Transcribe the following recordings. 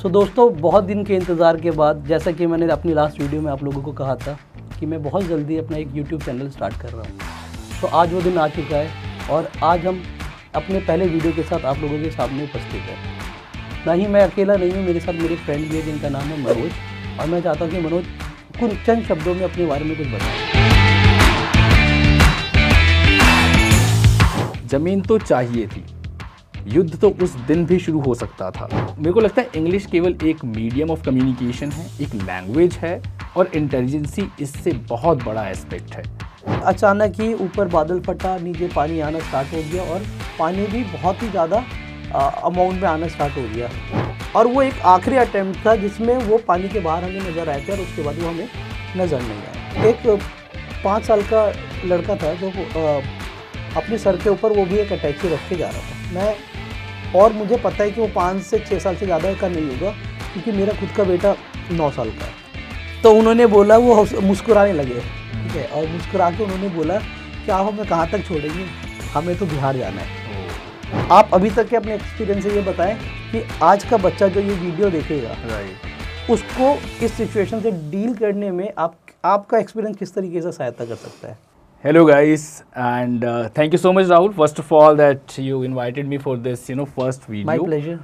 दोस्तों, बहुत दिन के इंतज़ार के बाद, जैसा कि मैंने अपनी लास्ट वीडियो में आप लोगों को कहा था कि मैं बहुत जल्दी अपना एक यूट्यूब चैनल स्टार्ट कर रहा हूँ, तो आज वो दिन आ चुका है और आज हम अपने पहले वीडियो के साथ आप लोगों के सामने उपस्थित हैं। ना ही मैं अकेला नहीं हूँ, मेरे साथ मेरे फ्रेंड भी है जिनका नाम है मनोज, और मैं चाहता हूँ कि मनोज कुछ चंद शब्दों में अपने बारे में कुछ बताएं। ज़मीन तो चाहिए थी, युद्ध तो उस दिन भी शुरू हो सकता था। मेरे को लगता है इंग्लिश केवल एक मीडियम ऑफ कम्युनिकेशन है, एक लैंग्वेज है और इंटेलिजेंसी इससे बहुत बड़ा एस्पेक्ट है। अचानक ही ऊपर बादल फटा, नीचे पानी आना स्टार्ट हो गया और पानी भी बहुत ही ज़्यादा अमाउंट में आना स्टार्ट हो गया, और वो एक आखिरी अटेम्प्ट था जिसमें वो पानी के बाहर हमें नज़र आए थे और उसके बाद वो हमें नज़र नहीं आया। एक 5 साल का लड़का था जो अपने सर के ऊपर वो भी एक अटैची रख के जा रहा था। और मुझे पता है कि वो 5 से 6 साल से ज़्यादा का नहीं होगा, क्योंकि मेरा खुद का बेटा 9 साल का है। तो उन्होंने बोला, वो मुस्कुराने लगे, ठीक है, और मुस्कुरा के उन्होंने बोला कि आप हमें कहाँ तक छोड़ेंगे, हमें तो बिहार जाना है। आप अभी तक के अपने एक्सपीरियंस से ये बताएं कि आज का बच्चा जो ये वीडियो देखेगा, उसको इस सिचुएशन से डील करने में आपका एक्सपीरियंस किस तरीके से सहायता कर सकता है? Hello guys, and thank you so much Rahul, first of all, that you invited me for this first video. My pleasure.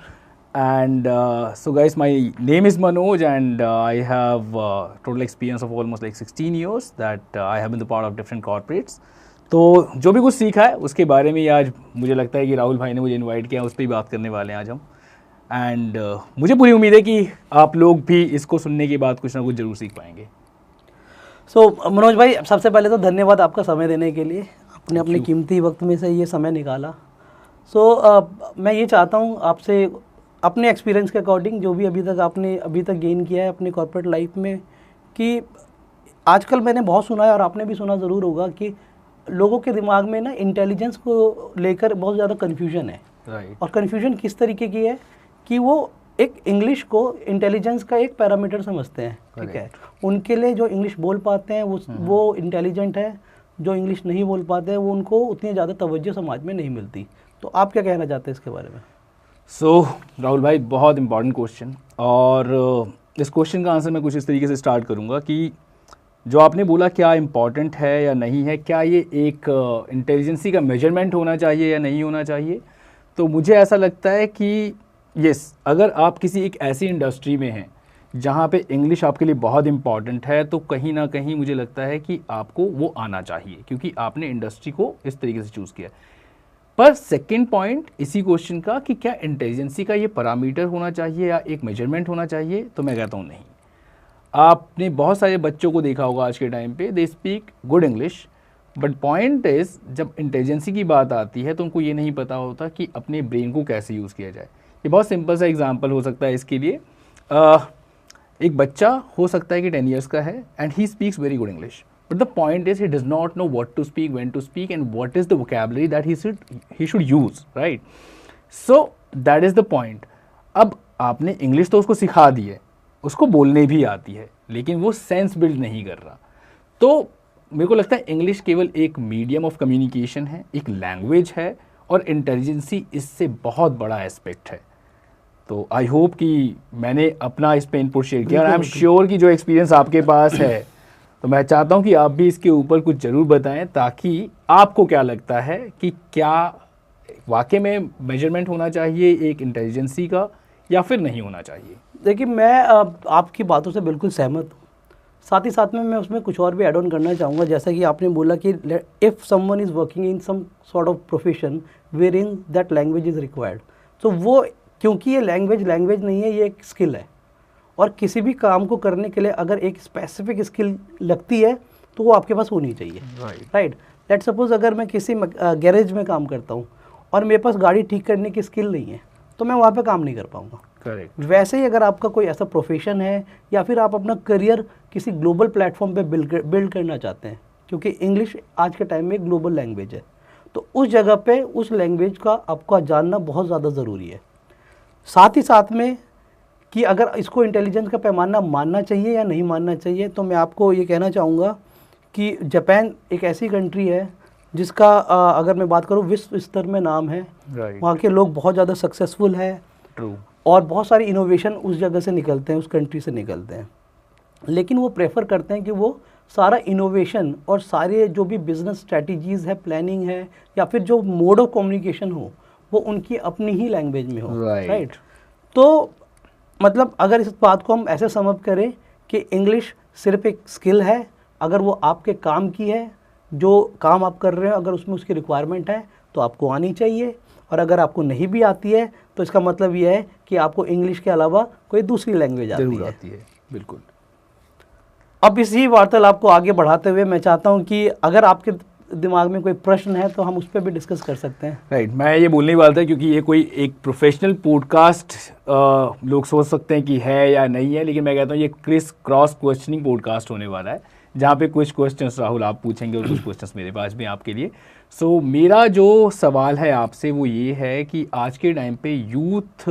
And so guys, my name is Manoj, and I have total experience of almost like 16 years that I have been the part of different corporates. तो जो भी कुछ सीखा है उसके बारे में आज मुझे लगता है कि राहुल भाई ने मुझे इनवाइट किया, उस पर ही बात करने वाले हैं आज हम। एंड मुझे पूरी उम्मीद है कि आप लोग भी इसको सुनने के बाद कुछ ना कुछ ज़रूर सीख पाएंगे। मनोज भाई, सबसे पहले तो धन्यवाद आपका समय देने के लिए, आपने अपने कीमती वक्त में से ये समय निकाला। मैं ये चाहता हूँ आपसे अपने एक्सपीरियंस के अकॉर्डिंग, जो भी आपने अभी तक गेन किया है अपनी कॉर्पोरेट लाइफ में, कि आजकल मैंने बहुत सुना है और आपने भी सुना ज़रूर होगा कि लोगों के दिमाग में ना इंटेलिजेंस को लेकर बहुत ज़्यादा कन्फ्यूजन है। और कन्फ्यूजन किस तरीके की है कि वो एक इंग्लिश को इंटेलिजेंस का एक पैरामीटर समझते हैं, ठीक है। उनके लिए जो इंग्लिश बोल पाते हैं वो इंटेलिजेंट है, जो इंग्लिश नहीं बोल पाते हैं वो उनको उतनी ज़्यादा तवज्जो समाज में नहीं मिलती। तो आप क्या कहना चाहते हैं इसके बारे में? राहुल भाई, बहुत इंपॉर्टेंट क्वेश्चन, और इस क्वेश्चन का आंसर मैं कुछ इस तरीके से स्टार्ट करूँगा कि जो आपने बोला क्या इम्पॉर्टेंट है या नहीं है, क्या ये एक इंटेलिजेंसी का मेजरमेंट होना चाहिए या नहीं होना चाहिए, तो मुझे ऐसा लगता है कि यस, अगर आप किसी एक ऐसी इंडस्ट्री में हैं जहाँ पे इंग्लिश आपके लिए बहुत इंपॉर्टेंट है, तो कहीं ना कहीं मुझे लगता है कि आपको वो आना चाहिए, क्योंकि आपने इंडस्ट्री को इस तरीके से चूज़ किया। पर सेकंड पॉइंट इसी क्वेश्चन का कि क्या इंटेलिजेंसी का ये पैरामीटर होना चाहिए या एक मेजरमेंट होना चाहिए, तो मैं कहता हूँ नहीं। आपने बहुत सारे बच्चों को देखा होगा आज के टाइम पे, they speak good English, but point is जब इंटेलिजेंसी की बात आती है तो उनको ये नहीं पता होता कि अपने ब्रेन को कैसे यूज़ किया जाए। ये बहुत सिंपल सा एग्जांपल हो सकता है इसके लिए। एक बच्चा हो सकता है कि 10 इयर्स का है and he speaks very good English, but the point is he does not know what to speak, when to speak and what is the vocabulary that he should use, right. So that is the point. अब आपने English तो उसको सिखा दी है, उसको बोलने भी आती है, लेकिन वो सेंस बिल्ड नहीं कर रहा। तो मेरे को लगता है इंग्लिश केवल एक मीडियम ऑफ कम्युनिकेशन है, एक लैंग्वेज है और इंटेलिजेंसी इससे बहुत बड़ा एस्पेक्ट है। तो आई होप कि मैंने अपना इस पे इनपुट शेयर किया, और आई एम श्योर कि जो एक्सपीरियंस आपके पास है, तो मैं चाहता हूँ कि आप भी इसके ऊपर कुछ ज़रूर बताएं, ताकि आपको क्या लगता है कि क्या वाकई में मेजरमेंट होना चाहिए एक इंटेलिजेंसी का या फिर नहीं होना चाहिए। देखिए, मैं आपकी बातों से बिल्कुल सहमत हूँ। साथ ही साथ में मैं उसमें कुछ और भी ऐड ऑन करना चाहूँगा। जैसा कि आपने बोला कि if someone is working in some sort of profession where in that language is required, तो वो, क्योंकि ये लैंग्वेज नहीं है, ये एक स्किल है, और किसी भी काम को करने के लिए अगर एक स्पेसिफिक स्किल लगती है तो वो आपके पास होनी चाहिए, राइट। लेट्स सपोज अगर मैं किसी गैरेज में काम करता हूँ और मेरे पास गाड़ी ठीक करने की स्किल नहीं है, तो मैं वहाँ पे काम नहीं कर पाऊँगा। करेक्ट। वैसे ही अगर आपका कोई ऐसा प्रोफेशन है या फिर आप अपना करियर किसी ग्लोबल प्लेटफॉर्म पे बिल्ड करना चाहते हैं, क्योंकि इंग्लिश आज के टाइम में ग्लोबल लैंग्वेज है, तो उस जगह पे उस लैंग्वेज का आपका जानना बहुत ज़्यादा ज़रूरी है। साथ ही साथ में कि अगर इसको इंटेलिजेंस का पैमाना मानना चाहिए या नहीं मानना चाहिए, तो मैं आपको ये कहना चाहूँगा कि जापान एक ऐसी कंट्री है जिसका अगर मैं बात करूँ विश्व स्तर में नाम है। वहाँ के लोग बहुत ज़्यादा सक्सेसफुल है। ट्रू। और बहुत सारे इनोवेशन उस जगह से निकलते हैं, उस कंट्री से निकलते हैं, लेकिन वो प्रेफर करते हैं कि वो सारा इनोवेशन और सारे जो भी बिजनेस स्ट्रेटजीज़ है, प्लानिंग है, या फिर जो मोड ऑफ कम्युनिकेशन हो वो उनकी अपनी ही लैंग्वेज में हो, राइट। तो मतलब अगर इस बात को हम ऐसे समझ करें कि इंग्लिश सिर्फ एक स्किल है, अगर वो आपके काम की है, जो काम आप कर रहे हो अगर उसमें उसकी रिक्वायरमेंट है तो आपको आनी चाहिए, और अगर आपको नहीं भी आती है तो इसका मतलब ये है कि आपको इंग्लिश के अलावा कोई दूसरी लैंग्वेज आती है। बिल्कुल। अब इसी वार्तालाप को आगे बढ़ाते हुए मैं चाहता हूँ कि अगर आपके दिमाग में कोई प्रश्न है तो हम उस पर भी डिस्कस कर सकते हैं। राइट, मैं ये बोलने वाला था क्योंकि ये कोई एक प्रोफेशनल पॉडकास्ट लोग सोच सकते हैं कि है या नहीं है, लेकिन मैं कहता हूँ ये क्रॉस क्वेश्चनिंग पॉडकास्ट होने वाला है, जहाँ पे कुछ क्वेश्चंस राहुल आप पूछेंगे और कुछ क्वेश्चंस मेरे पास भी आपके लिए। सो मेरा जो सवाल है आपसे वो ये है कि आज के टाइम पे यूथ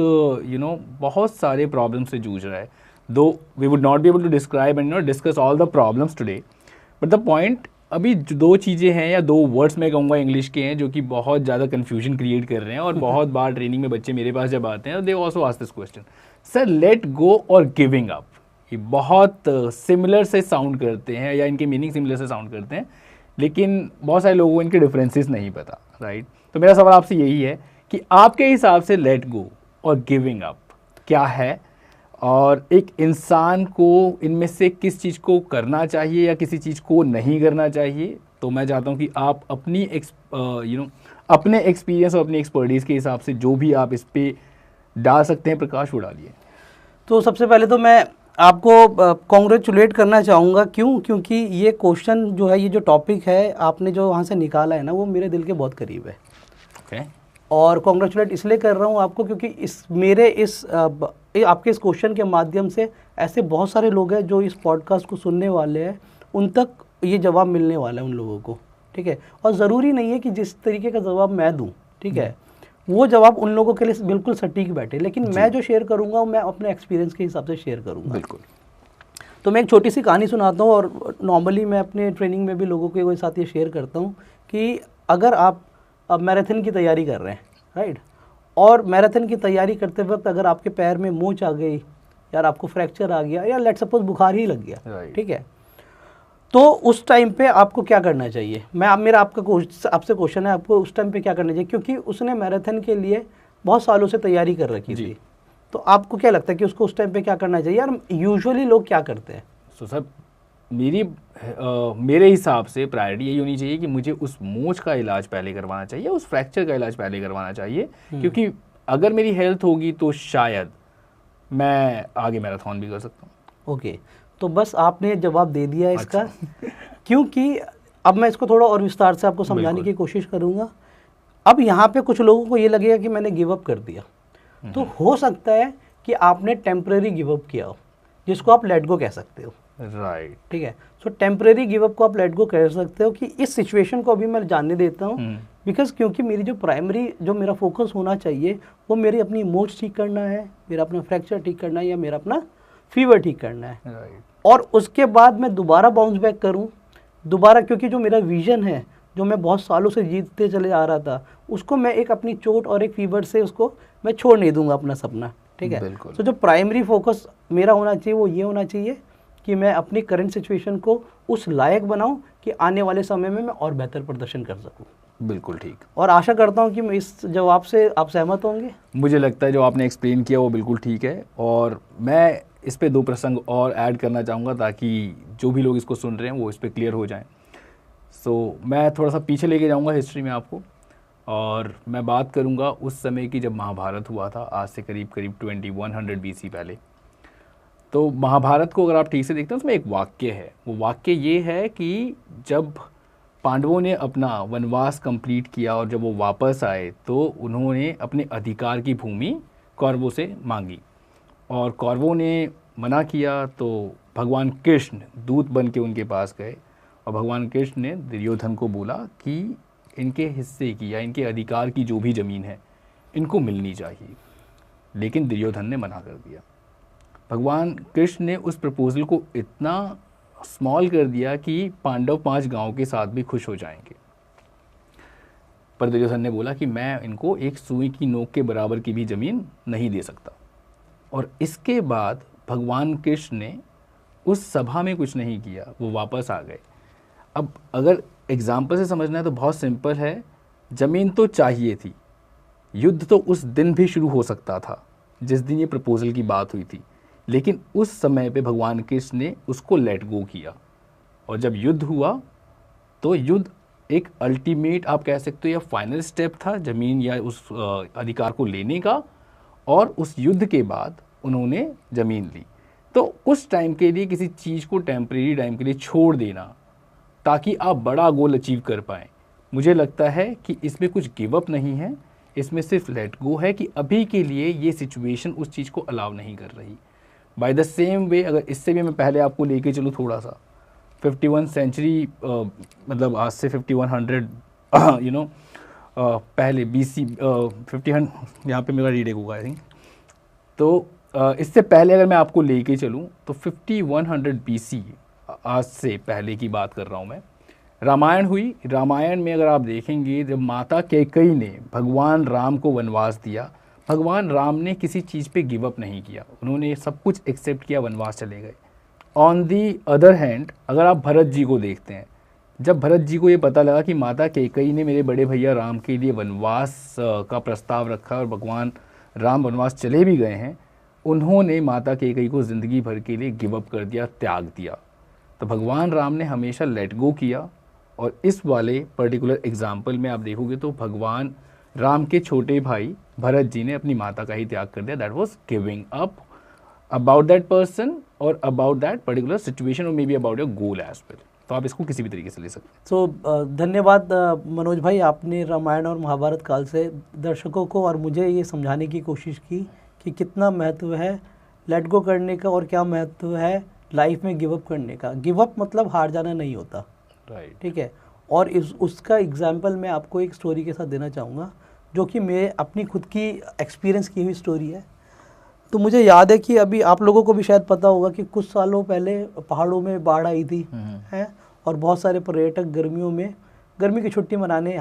बहुत सारे प्रॉब्लम से जूझ रहा है, though we would not be able to describe and discuss all the problems today, but the point अभी दो चीज़ें हैं या दो वर्ड्स मैं कहूँगा इंग्लिश के हैं जो कि बहुत ज़्यादा कन्फ्यूजन क्रिएट कर रहे हैं, और बहुत बार ट्रेनिंग में बच्चे मेरे पास जब आते हैं they also ask this question, sir let go और गिविंग अप। ये बहुत सिमिलर से साउंड करते हैं या इनके मीनिंग सिमिलर से साउंड करते हैं, लेकिन बहुत सारे लोगों को इनके डिफरेंसेस नहीं पता, राइट। तो मेरा सवाल आपसे यही है कि आपके हिसाब से लेट गो और गिविंग अप क्या है, और एक इंसान को इनमें से किस चीज़ को करना चाहिए या किसी चीज़ को नहीं करना चाहिए। तो मैं चाहता हूँ कि आप अपनी अपने एक्सपीरियंस और अपनी एक्सपर्टीज़ के हिसाब से जो भी आप इस पे डाल सकते हैं प्रकाश वो डालिए। तो सबसे पहले तो मैं आपको कॉन्ग्रेचुलेट करना चाहूँगा, क्योंकि ये क्वेश्चन जो है, ये जो टॉपिक है आपने जो वहाँ से निकाला है ना, वो मेरे दिल के बहुत करीब है। ओके। और कॉन्ग्रेचुलेट इसलिए कर रहा हूँ आपको क्योंकि आपके इस क्वेश्चन के माध्यम से ऐसे बहुत सारे लोग हैं जो इस पॉडकास्ट को सुनने वाले हैं, उन तक ये जवाब मिलने वाला है उन लोगों को, ठीक है। और ज़रूरी नहीं है कि जिस तरीके का जवाब मैं दूँ, ठीक है, वो जवाब उन लोगों के लिए बिल्कुल सटीक बैठे, लेकिन मैं जो शेयर करूँगा वो मैं अपने एक्सपीरियंस के हिसाब से शेयर करूँगा। बिल्कुल। तो मैं एक छोटी सी कहानी सुनाता हूँ, और नॉर्मली मैं अपने ट्रेनिंग में भी लोगों के साथ ये शेयर करता हूँ कि अगर आप मैराथन की तैयारी कर रहे हैं, राइट, और मैराथन की तैयारी करते वक्त अगर आपके पैर में मोच आ गई, यार आपको फ्रैक्चर आ गया, या लेट सपोज बुखार ही लग गया, ठीक है, तो उस टाइम पे आपको क्या करना चाहिए? आपसे क्वेश्चन है, आपको उस टाइम पे क्या करना चाहिए, क्योंकि उसने मैराथन के लिए बहुत सालों से तैयारी कर रखी थी। तो आपको क्या लगता है कि उसको उस टाइम पे क्या करना चाहिए? यार यूजुअली लोग क्या करते हैं? सो सर मेरे हिसाब से प्रायोरिटी यही होनी चाहिए कि मुझे उस मोच का इलाज पहले करवाना चाहिए, उस फ्रैक्चर का इलाज पहले करवाना चाहिए, क्योंकि अगर मेरी हेल्थ होगी तो शायद मैं आगे मैराथन भी कर सकता हूँ। ओके, तो बस आपने जवाब दे दिया इसका। अच्छा। क्योंकि अब मैं इसको थोड़ा और विस्तार से आपको समझाने की कोशिश करूँगा। अब यहाँ पे कुछ लोगों को ये लगेगा कि मैंने गिव अप कर दिया, तो हो सकता है कि आपने टेम्परेरी गिव अप किया हो, जिसको आप लेट गो कह सकते हो, राइट, ठीक है। सो टेम्परेरी गिव अप को आप लेट गो कह सकते हो कि इस सिचुएशन को अभी मैं जानने देता हूँ, बिकॉज क्योंकि मेरी जो मेरा फोकस होना चाहिए वो मेरी अपनी मोच ठीक करना है, मेरा अपना फ्रैक्चर ठीक करना है, या मेरा अपना फीवर ठीक करना है, राइट। और उसके बाद मैं दोबारा बाउंस बैक करूँ दोबारा, क्योंकि जो मेरा विजन है, जो मैं बहुत सालों से जीतते चले आ रहा था, उसको मैं एक अपनी चोट और एक फीवर से उसको मैं छोड़ नहीं दूंगा अपना सपना, ठीक है। तो जो प्राइमरी फोकस मेरा होना चाहिए वो ये होना चाहिए कि मैं अपनी करंट सिचुएशन को उस लायक बनाऊं कि आने वाले समय में मैं और बेहतर प्रदर्शन कर सकूं। बिल्कुल ठीक। और आशा करता हूं कि मैं इस जवाब से आप सहमत होंगे। मुझे लगता है जो आपने एक्सप्लेन किया वो बिल्कुल ठीक है, और मैं इस पे 2 प्रसंग और ऐड करना चाहूँगा ताकि जो भी लोग इसको सुन रहे हैं वो इस पर क्लियर हो जाएं। सो मैं थोड़ा सा पीछे लेके जाऊँगा हिस्ट्री में आपको, और मैं बात करूँगा उस समय की जब महाभारत हुआ था, आज से करीब 2100 BC पहले। तो महाभारत को अगर आप ठीक से देखते हैं उसमें एक वाक्य है, वो वाक्य ये है कि जब पांडवों ने अपना वनवास कंप्लीट किया और जब वो वापस आए तो उन्होंने अपने अधिकार की भूमि कौरवों से मांगी, और कौरवों ने मना किया तो भगवान कृष्ण दूत बन के उनके पास गए, और भगवान कृष्ण ने दुर्योधन को बोला कि इनके हिस्से की या इनके अधिकार की जो भी ज़मीन है इनको मिलनी चाहिए, लेकिन दुर्योधन ने मना कर दिया। भगवान कृष्ण ने उस प्रपोजल को इतना स्मॉल कर दिया कि पांडव 5 गांव के साथ भी खुश हो जाएंगे, पर दुर्योधन ने बोला कि मैं इनको एक सुई की नोक के बराबर की भी ज़मीन नहीं दे सकता। और इसके बाद भगवान कृष्ण ने उस सभा में कुछ नहीं किया, वो वापस आ गए। अब अगर एग्जाम्पल से समझना है तो बहुत सिंपल है, ज़मीन तो चाहिए थी, युद्ध तो उस दिन भी शुरू हो सकता था जिस दिन ये प्रपोजल की बात हुई थी, लेकिन उस समय पे भगवान कृष्ण ने उसको लेट गो किया। और जब युद्ध हुआ तो युद्ध एक अल्टीमेट आप कह सकते हो या फाइनल स्टेप था ज़मीन या उस अधिकार को लेने का, और उस युद्ध के बाद उन्होंने ज़मीन ली। तो उस टाइम के लिए किसी चीज़ को टेम्परेरी टाइम के लिए छोड़ देना ताकि आप बड़ा गोल अचीव कर पाएँ, मुझे लगता है कि इसमें कुछ गिव अप नहीं है, इसमें सिर्फ लेट गो है कि अभी के लिए ये सिचुएशन उस चीज़ को अलाउ नहीं कर रही। बाय द सेम वे अगर इससे भी मैं पहले आपको लेके चलूँ थोड़ा सा, 51 सेंचुरी मतलब आज से 5100 यू नो पहले BC 50 यहाँ पे मेरा रीडिंग होगा आई थिंक। तो इससे पहले अगर मैं आपको लेके चलूँ तो 5100 BC आज से पहले की बात कर रहा हूँ मैं, रामायण हुई। रामायण में अगर आप देखेंगे जब माता कैकेयी ने भगवान राम को वनवास दिया, भगवान राम ने किसी चीज़ पे गिव अप नहीं किया, उन्होंने सब कुछ एक्सेप्ट किया, वनवास चले गए। ऑन दी अदर हैंड अगर आप भरत जी को देखते हैं, जब भरत जी को ये पता लगा कि माता कैकेयी ने मेरे बड़े भैया राम के लिए वनवास का प्रस्ताव रखा और भगवान राम वनवास चले भी गए हैं, उन्होंने माता कैकेयी को ज़िंदगी भर के लिए गिव अप कर दिया, त्याग दिया। तो भगवान राम ने हमेशा लेट गो किया। और इस वाले पर्टिकुलर एग्जाम्पल में आप देखोगे तो भगवान राम के छोटे भाई भरत जी ने अपनी माता का ही त्याग कर दिया। That was giving up about that person और अबाउट दैट पर्टिकुलर सिचुएशन और maybe about your goal as well. तो आप इसको किसी भी तरीके से ले सकते हैं। तो धन्यवाद मनोज भाई, आपने रामायण और महाभारत काल से दर्शकों को और मुझे ये समझाने की कोशिश की कि कितना महत्व है लेट गो करने का और क्या महत्व है लाइफ में गिव अप करने का। गिव अप मतलब हार जाना नहीं होता, राइट। ठीक है। और उसका एग्जाम्पल मैं आपको एक स्टोरी के साथ देना चाहूँगा जो कि मैं अपनी खुद की एक्सपीरियंस की हुई स्टोरी है। तो मुझे याद है कि अभी आप लोगों को भी शायद पता होगा कि कुछ सालों पहले पहाड़ों में बाढ़ आई थी है, और बहुत सारे पर्यटक गर्मियों में गर्मी की छुट्टी मनाने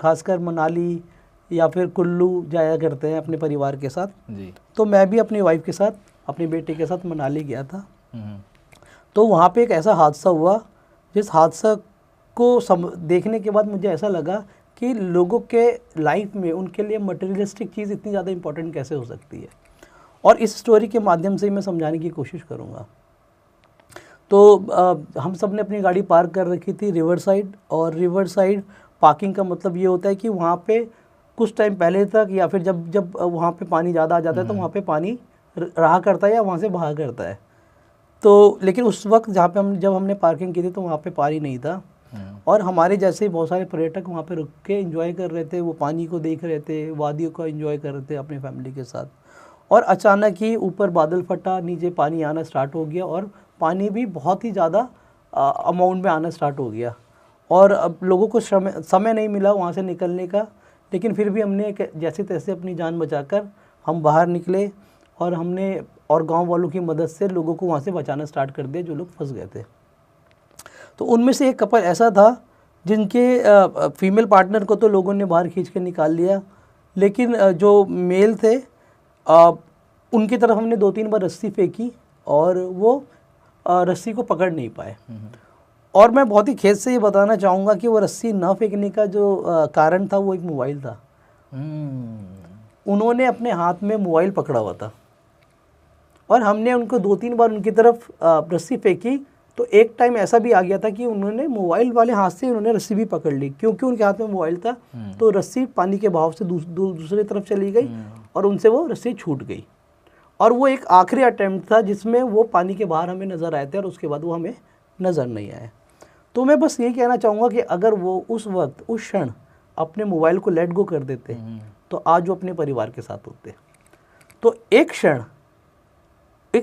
खासकर मनाली या फिर कुल्लू जाया करते हैं अपने परिवार के साथ जी। तो मैं भी अपनी वाइफ के साथ अपने बेटे के साथ मनाली गया था। तो वहाँ पे एक ऐसा हादसा हुआ जिस हादसा को देखने के बाद मुझे ऐसा लगा कि लोगों के लाइफ में उनके लिए मटेरियलिस्टिक चीज़ इतनी ज़्यादा इम्पोर्टेंट कैसे हो सकती है, और इस स्टोरी के माध्यम से ही मैं समझाने की कोशिश करूँगा। तो हम सब ने अपनी गाड़ी पार्क कर रखी थी रिवर साइड, और रिवर साइड पार्किंग का मतलब ये होता है कि वहाँ पे कुछ टाइम पहले तक या फिर जब वहाँ पे पानी ज़्यादा आ जाता है तो वहाँ पे पानी रहा करता है या वहाँ से बहा करता है। तो लेकिन उस वक्त जहाँ पे जब हमने पार्किंग की थी तो वहाँ पे पानी नहीं था, और हमारे जैसे ही बहुत सारे पर्यटक वहाँ पे रुक के एंजॉय कर रहे थे, वो पानी को देख रहे थे, वादियों को एंजॉय कर रहे थे अपनी फैमिली के साथ। और अचानक ही ऊपर बादल फटा, नीचे पानी आना स्टार्ट हो गया, और पानी भी बहुत ही ज़्यादा अमाउंट में आना स्टार्ट हो गया। और अब लोगों को समय नहीं मिला वहाँ से निकलने का, लेकिन फिर भी हमने जैसे तैसे अपनी जान बचाकर हम बाहर निकले, और हमने और गांव वालों की मदद से लोगों को वहाँ से बचाना स्टार्ट कर दिया जो लोग फंस गए थे। तो उनमें से एक कपल ऐसा था जिनके फीमेल पार्टनर को तो लोगों ने बाहर खींच के निकाल लिया, लेकिन जो मेल थे उनकी तरफ हमने 2-3 बार रस्सी फेंकी और वो रस्सी को पकड़ नहीं पाए। और मैं बहुत ही खेद से ये बताना चाहूँगा कि वो रस्सी ना फेंकने का जो कारण था वो एक मोबाइल था। उन्होंने अपने हाथ में मोबाइल पकड़ा हुआ था, और हमने उनको 2-3 बार उनकी तरफ रस्सी फेंकी तो एक टाइम ऐसा भी आ गया था कि उन्होंने मोबाइल वाले हाथ से उन्होंने रस्सी भी पकड़ ली, क्योंकि उनके हाथ में मोबाइल था। तो रस्सी पानी के बहाव से दूसरी तरफ चली गई और उनसे वो रस्सी छूट गई, और वो एक आखिरी अटेम्प्ट था जिसमें वो पानी के बाहर हमें नज़र आए थे, और उसके बाद वो हमें नज़र नहीं आए। तो मैं बस यही कहना चाहूँगा कि अगर वो उस वक्त उस क्षण अपने मोबाइल को लेट गो कर देते तो आज वो अपने परिवार के साथ होते। तो एक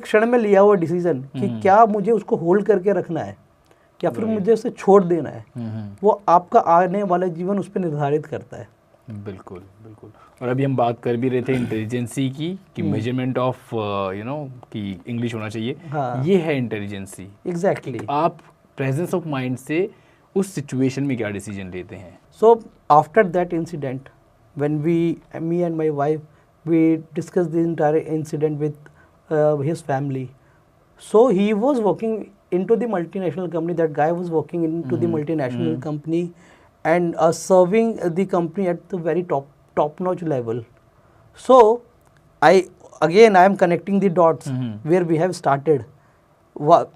क्षण में लिया हुआ डिसीजन कि क्या मुझे उसको होल्ड करके रखना है या फिर मुझे उसे छोड़ देना है, वो आपका आने वाला जीवन उस पर निर्धारित करता है। बिल्कुल बिल्कुल। और अभी हम बात कर भी रहे थे इंटेलिजेंसी की कि मेजरमेंट ऑफ कि इंग्लिश होना चाहिए। हाँ। ये है इंटेलिजेंसी। एग्जैक्टली। आप प्रेजेंस ऑफ माइंड से उस सिचुएशन में क्या डिसीजन लेते हैं। So after that incident when me and my wife we discuss the entire incident with his family. So he was working into the multinational company. That guy was working into the multinational company and serving the company at the very top notch level. So I am connecting the dots where we have started.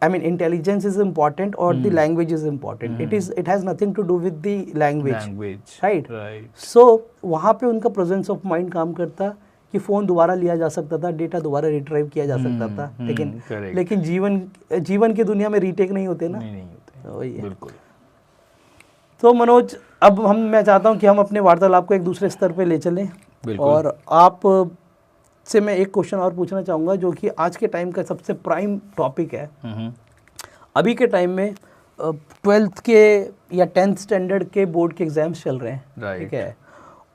I mean, intelligence is important or the language is important. It has nothing to do with the language. Right. So वहाँ पे उनका presence of mind काम करता कि phone दोबारा लिया जा सकता था, डेटा दोबारा रिट्राइव किया जा सकता था, लेकिन जीवन की दुनिया में रीटेक नहीं होते ना। नहीं होते, वही है। बिल्कुल। तो मनोज, अब मैं चाहता हूँ कि हम अपने वार्तालाप को एक दूसरे स्तर पे ले चलें, और आप से मैं एक क्वेश्चन और पूछना चाहूँगा जो कि आज के टाइम का सबसे प्राइम टॉपिक है। अभी के टाइम में 12th के या 10th स्टैंडर्ड के बोर्ड के एग्जाम्स चल रहे हैं, ठीक है,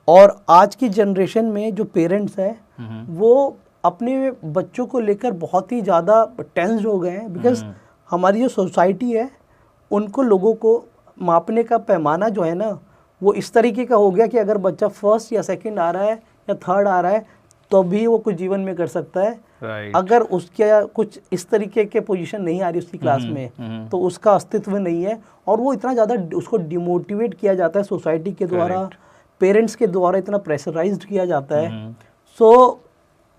और आज की जनरेशन में जो पेरेंट्स हैं वो अपने बच्चों को लेकर बहुत ही ज़्यादा टेंस्ड हो गए हैं, बिकॉज हमारी जो सोसाइटी है उनको लोगों को मापने का पैमाना जो है ना वो इस तरीके का हो गया कि अगर बच्चा फर्स्ट या सेकंड आ रहा है या थर्ड आ रहा है तो भी वो कुछ जीवन में कर सकता है। अगर उसके कुछ इस तरीके के पोजीशन नहीं आ रही उसकी क्लास में तो उसका अस्तित्व नहीं है, और वो इतना ज़्यादा उसको डिमोटिवेट किया जाता है सोसाइटी के द्वारा, पेरेंट्स के द्वारा इतना प्रेशराइज्ड किया जाता है। सो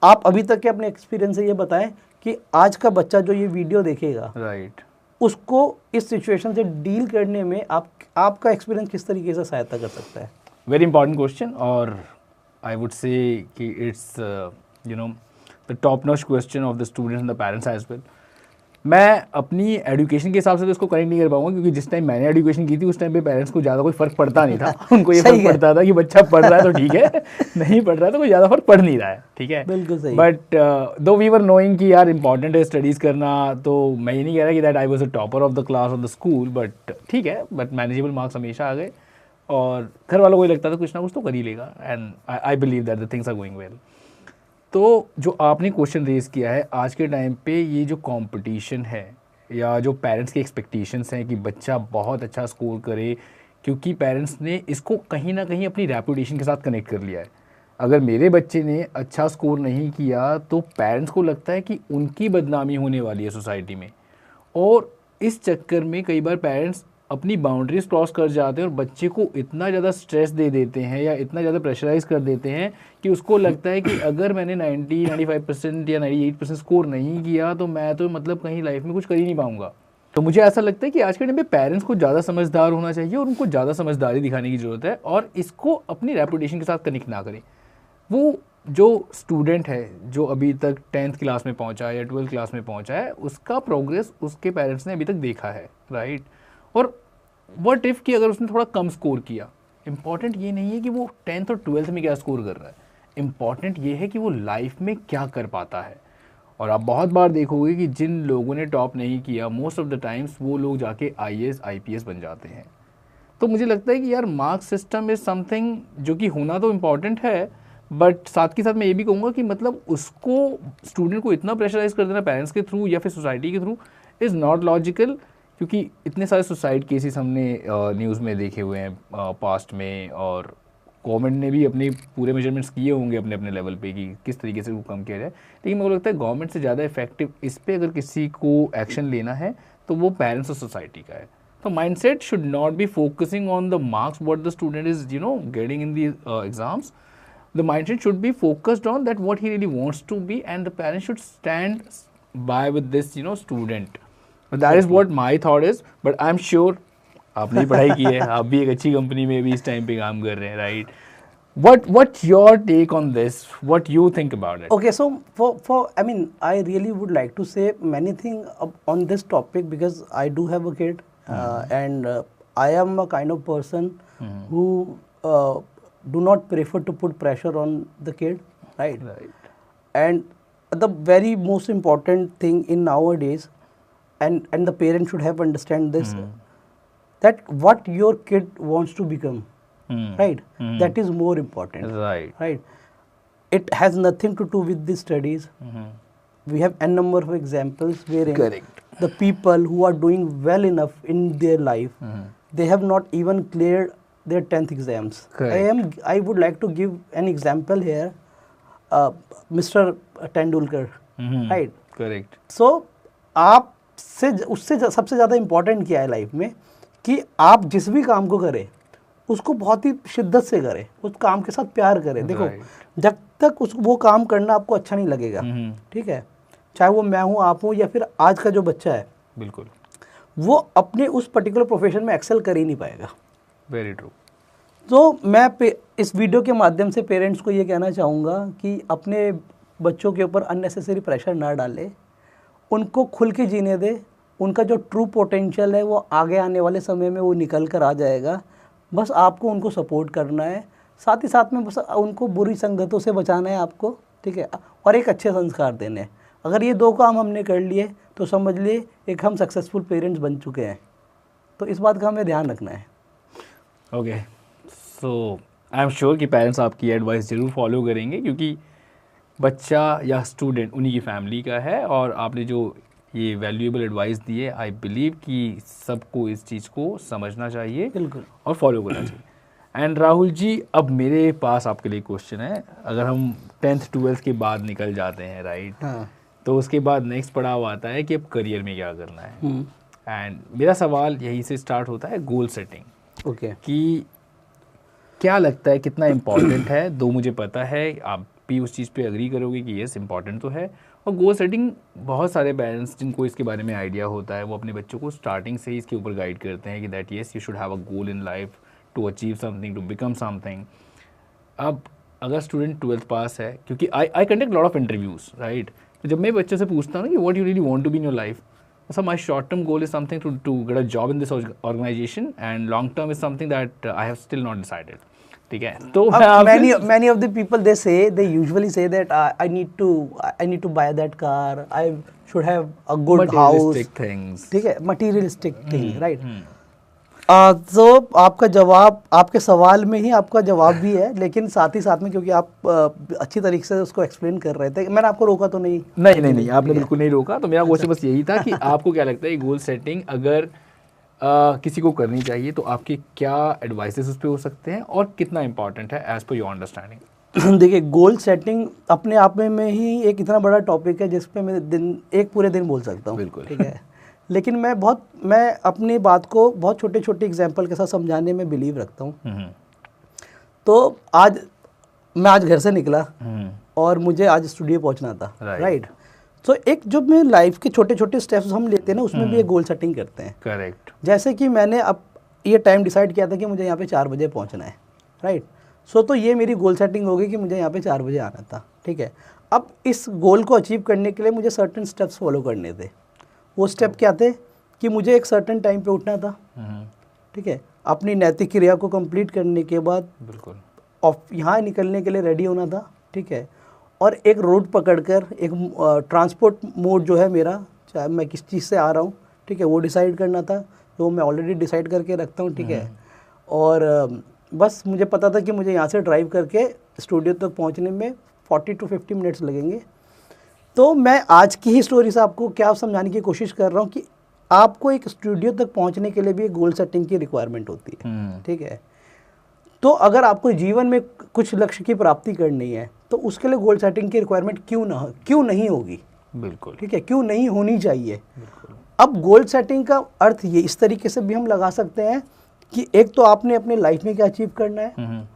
आप अभी तक के अपने एक्सपीरियंस से ये बताएं कि आज का बच्चा जो ये वीडियो देखेगा, उसको इस सिचुएशन से डील करने में आपका एक्सपीरियंस किस तरीके से सहायता कर सकता है? वेरी इंपॉर्टेंट क्वेश्चन, और आई वुड से कि it's the top notch question of the students and the parents as well. मैं अपनी एजुकेशन के हिसाब से तो इसको कनेक्ट नहीं कर पाऊंगा, क्योंकि जिस टाइम मैंने एजुकेशन की थी उस टाइम पे पेरेंट्स को ज़्यादा कोई फ़र्क पड़ता नहीं था। उनको ये फर्क पड़ता था कि बच्चा पढ़ रहा है तो ठीक है, नहीं पढ़ रहा है तो कोई ज़्यादा फर्क पड़ नहीं रहा है, ठीक है, बिल्कुल सही। बट दो वी वर नोइंग कि यार इंपॉर्टेंट है स्टडीज़ करना, तो मैं ये नहीं कह रहा कि that I was a topper of the class of the school, but ठीक है, बट मैनेजेबल मार्क्स हमेशा आ गए, और घर वालों को ये लगता था कुछ ना कुछ तो कर ही लेगा, and I believe that the things are going well. तो जो आपने क्वेश्चन रेज किया है, आज के टाइम पे ये जो कंपटीशन है या जो पेरेंट्स की एक्सपेक्टेशंस हैं कि बच्चा बहुत अच्छा स्कोर करे, क्योंकि पेरेंट्स ने इसको कहीं ना कहीं अपनी रेपुटेशन के साथ कनेक्ट कर लिया है। अगर मेरे बच्चे ने अच्छा स्कोर नहीं किया तो पेरेंट्स को लगता है कि उनकी बदनामी होने वाली है सोसाइटी में, और इस चक्कर में कई बार पेरेंट्स अपनी बाउंड्रीज क्रॉस कर जाते हैं और बच्चे को इतना ज़्यादा स्ट्रेस दे देते हैं या इतना ज़्यादा प्रेशराइज कर देते हैं कि उसको लगता है कि अगर मैंने 95% या 98% स्कोर नहीं किया तो मैं तो मतलब कहीं लाइफ में कुछ कर ही नहीं पाऊंगा। तो मुझे ऐसा लगता है कि आज के टाइम पे पेरेंट्स को ज़्यादा समझदार होना चाहिए और उनको ज़्यादा समझदारी दिखाने की ज़रूरत है, और इसको अपनी रेपुटेशन के साथ कनेक्ट ना करें। वो जो स्टूडेंट है जो अभी तक 10th क्लास में पहुँचा है या 12th क्लास में पहुँचा है, उसका प्रोग्रेस उसके पेरेंट्स ने अभी तक देखा है, राइट। और व्हाट इफ़ कि अगर उसने थोड़ा कम स्कोर किया, इंपॉर्टेंट ये नहीं है कि वो 10th और 12th में क्या स्कोर कर रहा है, इंपॉर्टेंट ये है कि वो लाइफ में क्या कर पाता है। और आप बहुत बार देखोगे कि जिन लोगों ने टॉप नहीं किया, मोस्ट ऑफ द टाइम्स वो लोग जाके IAS IPS बन जाते हैं। तो मुझे लगता है कि यार मार्क्स सिस्टम इज़ समथिंग जो कि होना तो इम्पॉर्टेंट है, बट साथ के साथ मैं ये भी कहूँगा कि मतलब उसको स्टूडेंट को इतना प्रेशराइज कर देना पेरेंट्स के थ्रू या फिर सोसाइटी के थ्रू इज़ नॉट लॉजिकल, क्योंकि इतने सारे सुसाइड केसेस हमने न्यूज़ में देखे हुए हैं पास्ट में, और गवर्नमेंट ने भी अपने पूरे मेजरमेंट्स किए होंगे अपने अपने लेवल पे कि किस तरीके से वो कम किया जाए। लेकिन मेरे को लगता है गवर्नमेंट से ज़्यादा इफेक्टिव इस पर अगर किसी को एक्शन लेना है तो वो पेरेंट्स और सोसाइटी का है। तो mindset should not be focusing on the marks what the student is getting in the exams. The mindset should be focused on that what he really wants to be, and the parents should stand by with this student. But that is what my thought is, but I'm sure आपने पढ़ाई की है, आप भी एक अच्छी company में भी इस टाइम पे काम कर रहे हैं, right? What's your take on this? What you think about it? Okay, so for I mean, I really would like to say many things on this topic because I do have a kid, and I am a kind of person who do not prefer to put pressure on the kid, right? And the very most important thing in nowadays, and the parent should have understand this, that what your kid wants to become, right? That is more important, right? It has nothing to do with the studies. We have n number of examples wherein the people who are doing well enough in their life, they have not even cleared their 10th exams. I would like to give an example here. Mr. Tendulkar, right. Correct. So आपसे उससे सबसे ज़्यादा important क्या है life में कि आप जिस भी काम को करें उसको बहुत ही शिद्दत से करें, उस काम के साथ प्यार करें। देखो जब तक वो काम करना आपको अच्छा नहीं लगेगा, ठीक है, चाहे वो मैं हूँ, आप हूँ, या फिर आज का जो बच्चा है, बिल्कुल, वो अपने उस पर्टिकुलर प्रोफेशन में एक्सेल कर ही नहीं पाएगा। Very true. तो मैं इस वीडियो के माध्यम से पेरेंट्स को ये कहना चाहूँगा कि अपने बच्चों के ऊपर अननेसेसरी प्रेशर ना डालें, उनको खुल के जीने दें। उनका जो ट्रू पोटेंशियल है वो आगे आने वाले समय में वो निकल कर आ जाएगा। बस आपको उनको सपोर्ट करना है, साथ ही साथ में बस उनको बुरी संगतों से बचाना है आपको, ठीक है, और एक अच्छे संस्कार देने हैं। अगर ये 2 काम हमने कर लिए तो समझ लिए एक हम सक्सेसफुल पेरेंट्स बन चुके हैं। तो इस बात का हमें ध्यान रखना है। Okay, so I am sure कि पेरेंट्स आपकी एडवाइस ज़रूर फॉलो करेंगे, क्योंकि बच्चा या स्टूडेंट उन्हीं की फैमिली का है, और आपने जो ये वैल्यूएबल एडवाइस दी है, आई बिलीव कि सबको इस चीज़ को समझना चाहिए, बिल्कुल, और फॉलो करना चाहिए। एंड राहुल जी, अब मेरे पास आपके लिए क्वेश्चन है। अगर हम 10th 12th के बाद निकल जाते हैं, राइट, हाँ, तो उसके बाद नेक्स्ट पड़ाव आता है कि अब करियर में क्या करना है। एंड मेरा सवाल यहीं से स्टार्ट होता है, गोल सेटिंग। ओके, कि क्या लगता है कितना इम्पॉर्टेंट है? दो मुझे पता है, आप भी उस चीज़ पे एग्री करोगे कि येस इम्पॉर्टेंट तो है। और गोल सेटिंग, बहुत सारे पेरेंट्स जिनको इसके बारे में आइडिया होता है वो अपने बच्चों को स्टार्टिंग से ही इसके ऊपर गाइड करते हैं कि that yes you should have a goal in life to achieve something, to become something. अब अगर स्टूडेंट 12th पास है, क्योंकि I conduct lot of interviews, right, तो जब मैं बच्चों से पूछता हूँ ना कि what you really want to be in your life, so my short term goal is something to get a job in this organization, and long term is something that I have still not decided. ठीक है, तो many of the people they usually say that I need to buy that car, I should have a good house, things, ठीक है, materialistic thing, right? तो आपका जवाब, आपके सवाल में ही आपका जवाब भी है, लेकिन साथ ही साथ में क्योंकि आप अच्छी तरीके से उसको एक्सप्लेन कर रहे थे, मैंने आपको रोका तो नहीं? नहीं, आपने बिल्कुल नहीं रोका। तो मेरा क्वेश्चन बस यही था कि आपको क्या लगता है गोल सेटिंग अगर किसी को करनी चाहिए तो आपके क्या एडवाइसेस उस पर हो सकते हैं, और कितना इंपॉर्टेंट है एज पर योर अंडरस्टैंडिंग? देखिए, गोल सेटिंग अपने आप में ही एक इतना बड़ा टॉपिक है जिस पे मैं एक पूरे दिन बोल सकता हूँ, बिल्कुल, ठीक है। लेकिन मैं अपनी बात को बहुत छोटे छोटे एग्जाम्पल के साथ समझाने में बिलीव रखता हूँ। तो मैं आज घर से निकला और मुझे आज स्टूडियो पहुँचना था, राइट। तो एक जो मैं लाइफ के छोटे छोटे स्टेप्स हम लेते हैं ना, उसमें भी एक गोल सेटिंग करते हैं। करेक्ट। जैसे कि मैंने अब ये टाइम डिसाइड किया था कि मुझे यहाँ पे 4 बजे पहुँचना है, राइट। सो तो ये मेरी गोल सेटिंग होगी कि मुझे यहाँ पे 4 बजे आना था, ठीक है। अब इस गोल को अचीव करने के लिए मुझे सर्टेन स्टेप्स फॉलो करने थे। वो स्टेप क्या थे कि मुझे एक सर्टेन टाइम पे उठना था, ठीक है, अपनी नैतिक क्रिया को कंप्लीट करने के बाद बिल्कुल यहाँ निकलने के लिए रेडी होना था, ठीक है, और एक रोड पकड़कर एक ट्रांसपोर्ट मोड जो है मेरा, चाहे मैं किस चीज़ से आ रहा हूँ, ठीक है, वो डिसाइड करना था। तो मैं ऑलरेडी डिसाइड करके रखता हूँ, ठीक है। और बस मुझे पता था कि मुझे यहाँ से ड्राइव करके स्टूडियो तक पहुँचने में 40 to 50 मिनट्स लगेंगे। तो मैं आज की ही स्टोरी से आपको क्या समझाने की कोशिश कर रहा हूँ कि आपको एक स्टूडियो तक पहुँचने के लिए भी एक गोल सेटिंग की रिक्वायरमेंट होती है, ठीक है। तो अगर आपको जीवन में कुछ लक्ष्य की प्राप्ति करनी है तो उसके लिए गोल सेटिंग की रिक्वायरमेंट क्यों नहीं होगी? बिल्कुल, ठीक है, क्यों नहीं होनी चाहिए? बिल्कुल। अब गोल सेटिंग का अर्थ ये इस तरीके से भी हम लगा सकते हैं कि एक तो आपने अपने लाइफ में क्या अचीव करना है।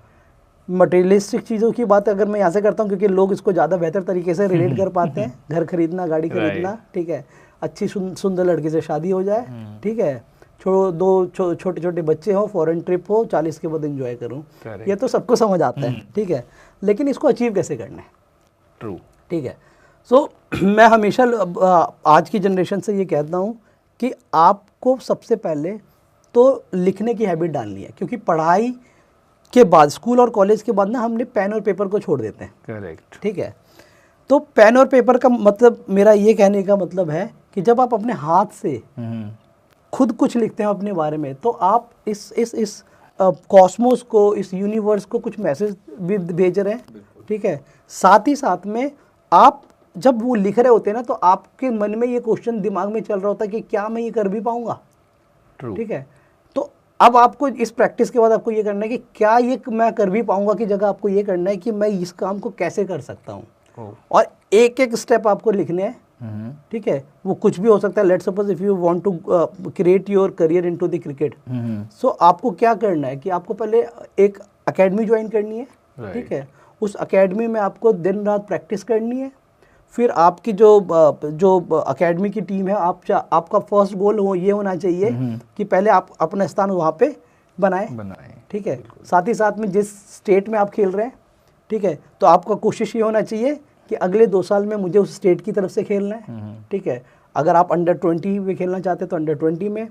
मटेरियलिस्टिक चीज़ों की बात अगर मैं यहाँ से करता हूँ क्योंकि लोग इसको ज़्यादा बेहतर तरीके से रिलेट कर पाते हैं, घर खरीदना, गाड़ी खरीदना, ठीक है, अच्छी सुंदर लड़की से शादी हो जाए, ठीक है, दो छोटे छोटे बच्चे हो, फॉरेन ट्रिप हो, 40 के बाद एंजॉय करूँ, ये तो सबको समझ आता है, ठीक है। लेकिन इसको अचीव कैसे करना है? ट्रू, ठीक है। सो मैं हमेशा आज की जनरेशन से ये कहता हूँ कि आपको सबसे पहले तो लिखने की हैबिट डालनी है, क्योंकि पढ़ाई के बाद, स्कूल और कॉलेज के बाद ना, हमने पेन और पेपर को छोड़ देते हैं। करेक्ट, ठीक है। तो पेन और पेपर का मतलब, मेरा ये कहने का मतलब है कि जब आप अपने हाथ से खुद कुछ लिखते हैं अपने बारे में, तो आप इस कॉस्मोस को, इस यूनिवर्स को कुछ मैसेज भी भेज रहे हैं, ठीक है। साथ ही साथ में आप जब वो लिख रहे होते हैं ना, तो आपके मन में ये क्वेश्चन दिमाग में चल रहा होता है कि क्या मैं ये कर भी पाऊंगा? ठीक है। तो अब आपको इस प्रैक्टिस के बाद आपको ये करना है कि क्या ये मैं कर भी पाऊंगा की जगह आपको ये करना है कि मैं इस काम को कैसे कर सकता हूँ। और एक एक स्टेप आपको लिखने हैं, ठीक है। वो कुछ भी हो सकता है। Let's suppose if you want to create your career into the cricket, so आपको क्या करना है कि आपको पहले एक एकेडमी ज्वाइन करनी है, ठीक है। उस एकेडमी में आपको दिन रात प्रैक्टिस करनी है। फिर आपकी जो एकेडमी की टीम है, आपका फर्स्ट गोल ये होना चाहिए कि पहले आप अपना स्थान वहाँ पे बनाएं, ठीक है। साथ ही साथ में जिस स्टेट में आप खेल रहे हैं, ठीक है, तो आपका कोशिश ये होना चाहिए कि अगले 2 साल में मुझे उस स्टेट की तरफ से खेलना है, ठीक है। अगर आप अंडर 20 में खेलना चाहते हैं तो अंडर 20 में,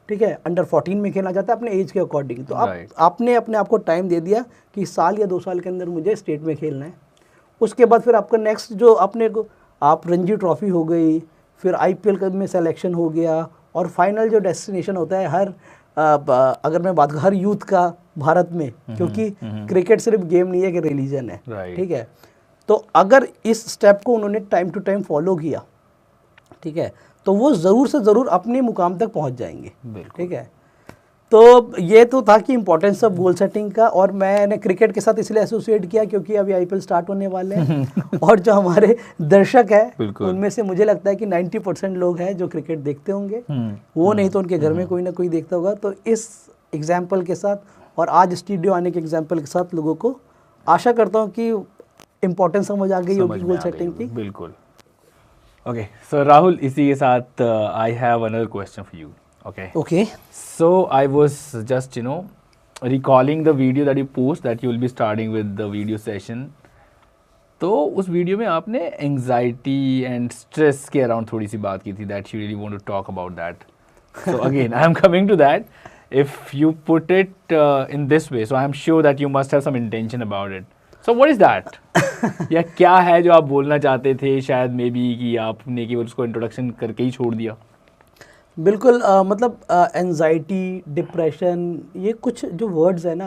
ठीक है। अंडर 14 में खेलना चाहते हैं अपने एज के अकॉर्डिंग, तो आपने अपने आप को टाइम दे दिया कि साल या 2 साल के अंदर मुझे स्टेट में खेलना है। उसके बाद फिर आपका नेक्स्ट जो अपने को आप रणजी ट्रॉफी हो गई, फिर IPL में सिलेक्शन हो गया, और फाइनल जो डेस्टिनेशन होता है हर अगर मैं बात करूँ हर यूथ का भारत में, क्योंकि क्रिकेट सिर्फ गेम नहीं है कि रिलीजन है, ठीक है। तो अगर इस स्टेप को उन्होंने टाइम टू टाइम फॉलो किया, ठीक है, तो वो ज़रूर से ज़रूर अपने मुकाम तक पहुंच जाएंगे, ठीक है। तो ये तो था कि इम्पोर्टेंस ऑफ गोल सेटिंग का, और मैंने क्रिकेट के साथ इसलिए एसोसिएट किया क्योंकि अभी IPL स्टार्ट होने वाले हैं और जो हमारे दर्शक हैं उनमें से मुझे लगता है कि 90% लोग हैं जो क्रिकेट देखते होंगे, वो नहीं तो उनके घर में कोई ना कोई देखता होगा। तो इस एग्जाम्पल के साथ और आज स्टूडियो आने के एग्जाम्पल के साथ लोगों को आशा करता हूँ कि इम्पोर्टेंस समझ आ गई होगी गोल सेटिंग की। बिल्कुल। ओके, सो राहुल, इसी के साथ I have another question for you. Okay. So I was just, recalling the video that you post that you will be starting with the video session. तो उस वीडियो में आपने एंजाइटी एंड स्ट्रेस के around थोड़ी सी बात की थी, that you really want to talk about that. So again I am coming to that. If you put it in this way, so I am sure that you must have some intention about it. So what is that? या क्या है जो आप बोलना चाहते थे, शायद may be कि आपने केवल उसको इंट्रोडक्शन करके ही छोड़ दिया? बिल्कुल, मतलब एंजाइटी, डिप्रेशन, ये कुछ जो वर्ड्स है ना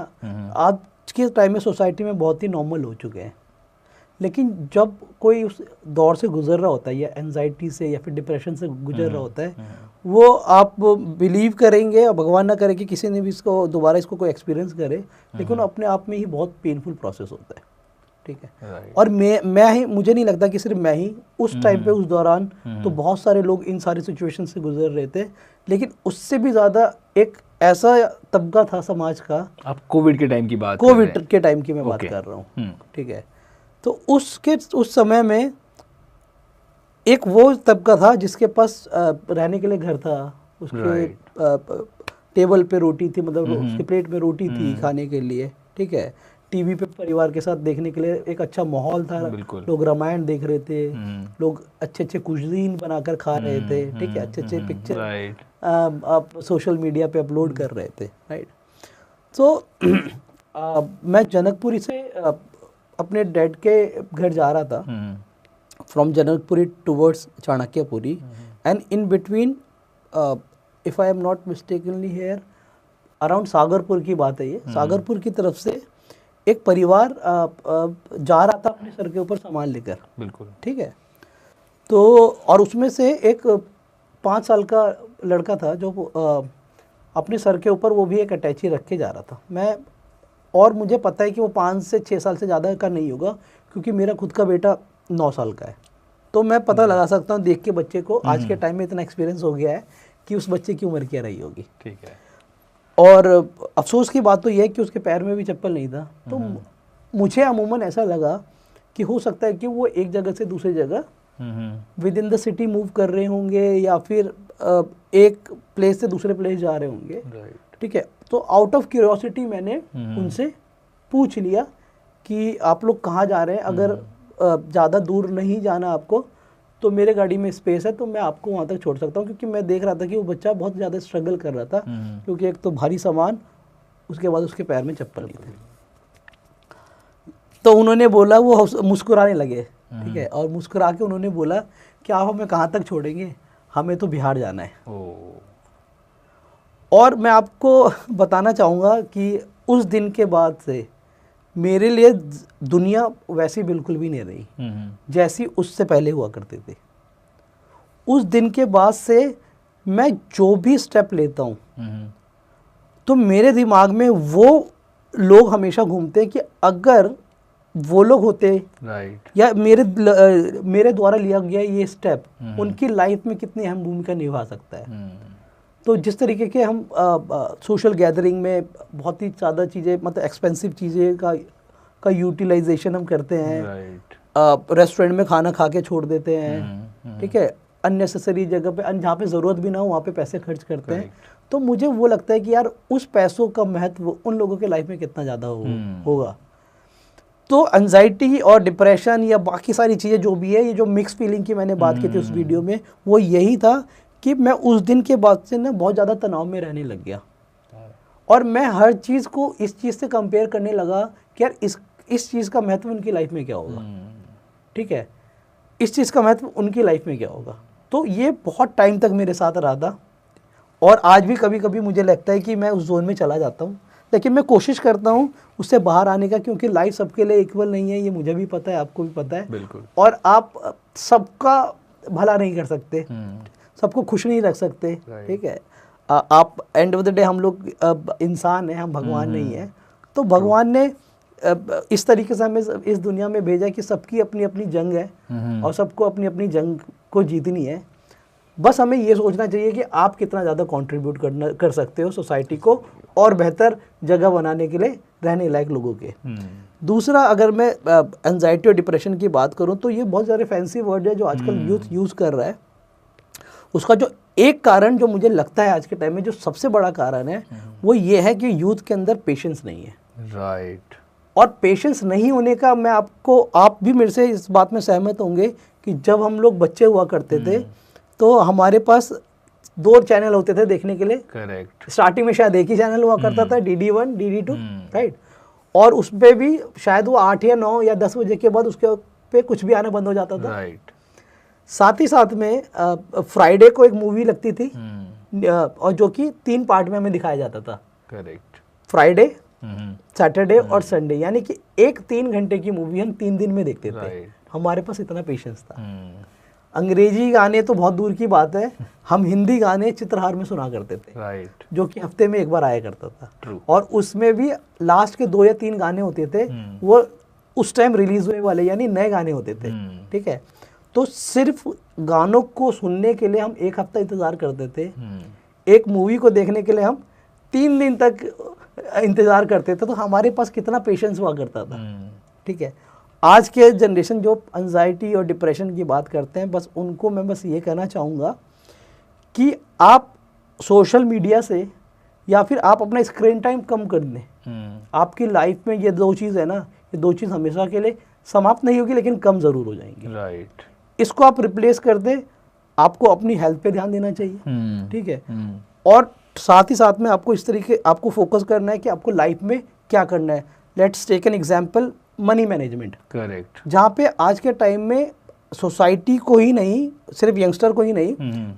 आज के टाइम में सोसाइटी में बहुत ही नॉर्मल हो चुके हैं। लेकिन जब कोई उस दौर से गुजर रहा होता है या एंजाइटी से या फिर डिप्रेशन से गुजर रहा होता है, वो आप बिलीव करेंगे, भगवान ना करे कि किसी ने भी इसको दोबारा कोई एक्सपीरियंस करे, लेकिन अपने आप में ही बहुत पेनफुल प्रोसेस होता है, ठीक है। और मैं ही, मुझे नहीं लगता कि सिर्फ मैं ही, उस टाइम पे उस दौरान तो बहुत सारे लोग इन सारी सिचुएशन से गुजर रहे थे। लेकिन उससे भी ज़्यादा एक ऐसा तबका था समाज का, आप कोविड के टाइम की बात, कोविड के टाइम की मैं बात कर रहा हूँ, ठीक है। तो उस समय में एक वो तबका था जिसके पास रहने के लिए घर था, उसके टेबल पे रोटी थी, मतलब उसके प्लेट में रोटी थी खाने के लिए, ठीक है। टीवी पे परिवार के साथ देखने के लिए एक अच्छा माहौल था, लोग रामायण देख रहे थे, लोग अच्छे अच्छे कुजीन बनाकर खा रहे थे, ठीक है, अच्छे अच्छे पिक्चर आप सोशल मीडिया पे अपलोड कर रहे थे, राइट। तो मैं जनकपुरी से अपने डैड के घर जा रहा था, from Janakpuri towards Chanakyapuri, and in between, if I am not mistakenly here, around Sagarpur की बात है ये, सागरपुर की तरफ से एक परिवार जा रहा था अपने सर के ऊपर सामान लेकर, बिल्कुल, ठीक है। तो और उसमें से एक 5 साल का लड़का था जो अपने सर के ऊपर वो भी एक अटैची रख के जा रहा था। और मुझे पता है कि वो 5 से 6 साल से ज़्यादा का नहीं होगा, क्योंकि मेरा खुद का बेटा 9 साल का है, तो मैं पता लगा सकता हूँ देख के बच्चे को। आज के टाइम में इतना एक्सपीरियंस हो गया है कि उस बच्चे की उम्र क्या रही होगी, ठीक है। और अफसोस की बात तो यह है कि उसके पैर में भी चप्पल नहीं था। तो मुझे अमूमन ऐसा लगा कि हो सकता है कि वो एक जगह से दूसरी जगह with in the city move कर रहे होंगे, या फिर एक प्लेस से दूसरे प्लेस जा रहे होंगे, ठीक है। तो आउट ऑफ क्यूरियोसिटी मैंने उनसे पूछ लिया कि आप लोग कहाँ जा रहे हैं, अगर ज़्यादा दूर नहीं जाना आपको तो मेरे गाड़ी में स्पेस है, तो मैं आपको वहाँ तक छोड़ सकता हूँ। क्योंकि मैं देख रहा था कि वो बच्चा बहुत ज़्यादा स्ट्रगल कर रहा था, क्योंकि एक तो भारी सामान, उसके बाद उसके पैर में चप्पल नहीं थे। तो उन्होंने बोला, वो मुस्कुराने लगे, ठीक है, और मुस्कुरा के उन्होंने बोला कि आप हमें कहाँ तक छोड़ेंगे, हमें तो बिहार जाना है। और मैं आपको बताना चाहूँगा कि उस दिन के बाद से मेरे लिए दुनिया वैसी बिल्कुल भी नहीं रही जैसी उससे पहले हुआ करते थे। उस दिन के बाद से मैं जो भी स्टेप लेता हूँ तो मेरे दिमाग में वो लोग हमेशा घूमते हैं कि अगर वो लोग होते राइट, या मेरे द्वारा लिया गया ये स्टेप उनकी लाइफ में कितनी अहम भूमिका निभा सकता है। तो जिस तरीके के हम सोशल गैदरिंग में बहुत ही ज़्यादा चीज़ें, मतलब एक्सपेंसिव चीज़ें का यूटिलाइजेशन हम करते हैं, रेस्टोरेंट में खाना खा के छोड़ देते हैं, ठीक है, अननेसेसरी जगह पे, जहाँ पे ज़रूरत भी ना हो वहाँ पे पैसे खर्च करते हैं। तो मुझे वो लगता है कि यार उस पैसों का महत्व उन लोगों के लाइफ में कितना ज़्यादा होगा। तो एंजाइटी और डिप्रेशन या बाकी सारी चीज़ें जो भी है, ये जो मिक्स फीलिंग की मैंने बात की थी उस वीडियो में, वो यही था कि मैं उस दिन के बाद से ना बहुत ज़्यादा तनाव में रहने लग गया और मैं हर चीज़ को इस चीज़ से कंपेयर करने लगा कि यार इस चीज़ का महत्व उनकी लाइफ में क्या होगा, ठीक है, इस चीज़ का महत्व उनकी लाइफ में क्या होगा। तो ये बहुत टाइम तक मेरे साथ रहा था और आज भी कभी कभी मुझे लगता है कि मैं उस जोन में चला जाता हूँ, लेकिन मैं कोशिश करता हूँ उससे बाहर आने का, क्योंकि लाइफ सबके लिए इक्वल नहीं है, ये मुझे भी पता है, आपको भी पता है। बिल्कुल। और आप सबका भला नहीं कर सकते, सबको खुश नहीं रख सकते, ठीक है। आप एंड ऑफ द डे हम लोग इंसान हैं, हम भगवान नहीं हैं। तो भगवान ने इस तरीके से हमें इस दुनिया में भेजा कि सबकी अपनी अपनी जंग है और सबको अपनी अपनी जंग को जीतनी है। बस हमें ये सोचना चाहिए कि आप कितना ज़्यादा कंट्रीब्यूट कर सकते हो सोसाइटी को और बेहतर जगह बनाने के लिए रहने लायक लोगों के। दूसरा, अगर मैं एंजाइटी और डिप्रेशन की बात करूं तो ये बहुत सारे फैंसी वर्ड है जो आजकल यूथ यूज़ कर रहा है। उसका जो एक कारण जो मुझे लगता है आज के टाइम में जो सबसे बड़ा कारण है वो ये है कि यूथ के अंदर पेशेंस नहीं है। राइट। और पेशेंस नहीं होने का मैं आप भी मेरे से इस बात में सहमत होंगे कि जब हम लोग बच्चे हुआ करते थे तो हमारे पास 2 चैनल होते थे देखने के लिए। करेक्ट। स्टार्टिंग में शायद एक ही चैनल हुआ करता था, DD1 DD2, राइट। और उस पर भी शायद वो 8 या 9 या 10 बजे के बाद उसके पे कुछ भी आना बंद हो जाता था, राइट। साथ ही साथ में फ्राइडे को एक मूवी लगती थी और जो कि 3 पार्ट में हमें दिखाया जाता था। करेक्ट। फ्राइडे, सैटरडे और संडे, यानी कि एक 3 घंटे की मूवी हम 3 दिन में देखते थे। हमारे पास इतना पेशेंस था। अंग्रेजी गाने तो बहुत दूर की बात है, हम हिंदी गाने चित्रहार में सुना करते थे, राइट, जो कि हफ्ते में एक बार आया करता था। True. और उसमें भी लास्ट के 2 या 3 गाने होते थे, वो उस टाइम रिलीज हुए वाले यानी नए गाने होते थे, ठीक है। तो सिर्फ गानों को सुनने के लिए हम 1 हफ्ता इंतजार करते थे, एक मूवी को देखने के लिए हम 3 दिन तक इंतजार करते थे। तो हमारे पास कितना पेशेंस हुआ करता था, ठीक है। आज के जनरेशन जो एंजाइटी और डिप्रेशन की बात करते हैं, बस उनको मैं बस ये कहना चाहूँगा कि आप सोशल मीडिया से या फिर आप अपना स्क्रीन टाइम कम कर दें। आपकी लाइफ में ये 2 चीज़ है ना, ये 2 चीज़ हमेशा के लिए समाप्त नहीं होगी लेकिन कम ज़रूर हो जाएंगी। राइट। इसको आप रिप्लेस कर दें। आपको अपनी हेल्थ पे ध्यान देना चाहिए, ठीक है। और साथ ही साथ में आपको इस तरीके आपको फोकस करना है कि आपको लाइफ में क्या करना है। Let's take an example, money management. Correct. जहाँ पे आज के टाइम में सोसाइटी को ही नहीं, सिर्फ यंगस्टर को ही नहीं,